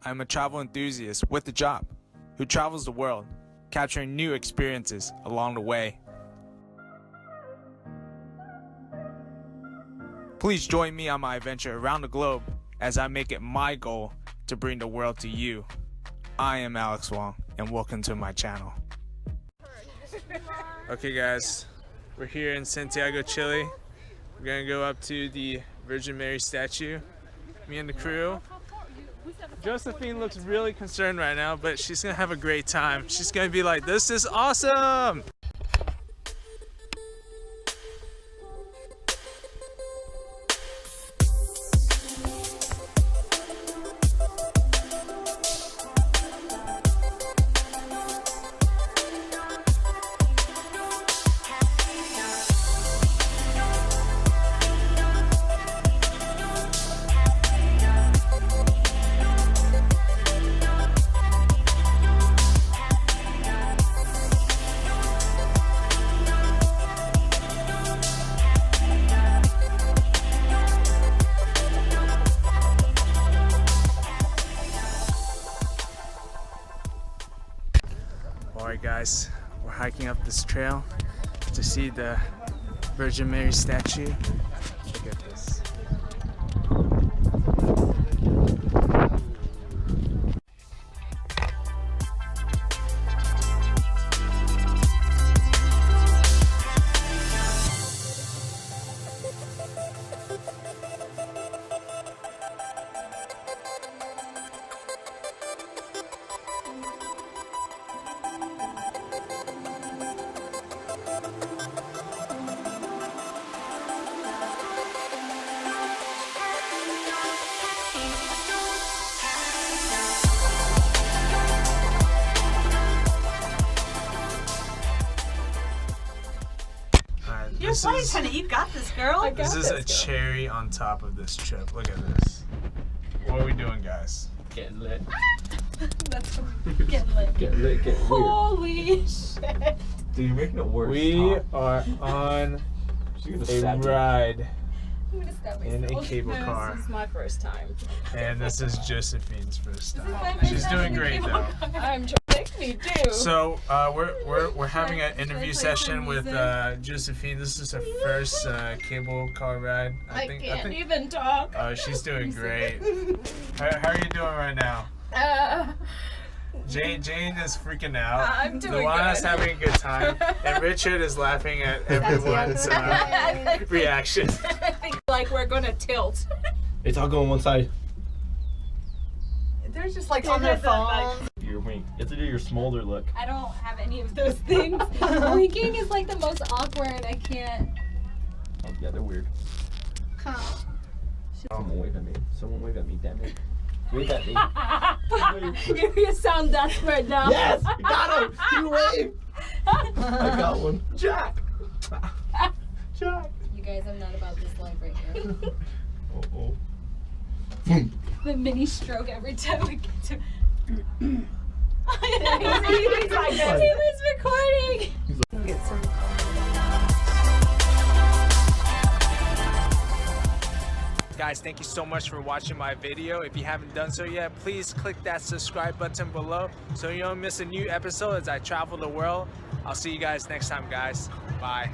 I'm a travel enthusiast with a job who travels the world, capturing new experiences along the way. Please join me on my adventure around the globe as I make it my goal to bring the world to you. I am Alex Wong, and welcome to my channel. Okay guys, we're here in Santiago, Chile. We're gonna go up to the Virgin Mary statue, me and the crew. Josephine looks really concerned right now, but she's gonna have a great time. She's gonna be like, this is awesome! Alright guys, we're hiking up this trail to see the Virgin Mary statue. Look at this. You're fine, honey. You got this, girl. This is a cherry on top of this trip. Look at this. What are we doing, guys? Getting lit. That's getting lit. Get lit, get weird. Holy shit. Dude, you're making it worse. We are on a ride I'm gonna stab myself. in a cable car. This is my first time. And this is Josephine's first This is my time. first She's time doing in a great cable though. car. I'm trying me too. So we're having an interview session with Josephine. This is her first cable car ride. I can't even talk. She's doing great. How are you doing right now? Jane is freaking out. I'm doing Luana's good. having a good time, and Richard is laughing at everyone's reaction. I think like we're gonna tilt. It's all going one side. They're just like on their phone. Your wink. You have to do your smolder look. I don't have any of those things. Winking is like the most awkward. I can't. Oh, yeah, they're weird. Someone wave at me. Someone wave at me, damn it. Wave at me. You sound desperate now. Yes! You got him! You wave! I got one. Jack! Jack! You guys, I'm not about this life right here. Oh. The mini stroke every time we get to. He was recording. Get some. Guys, thank you so much for watching my video. If you haven't done so yet, please click that subscribe button below so you don't miss a new episode as I travel the world. I'll see you guys next time, guys. Bye.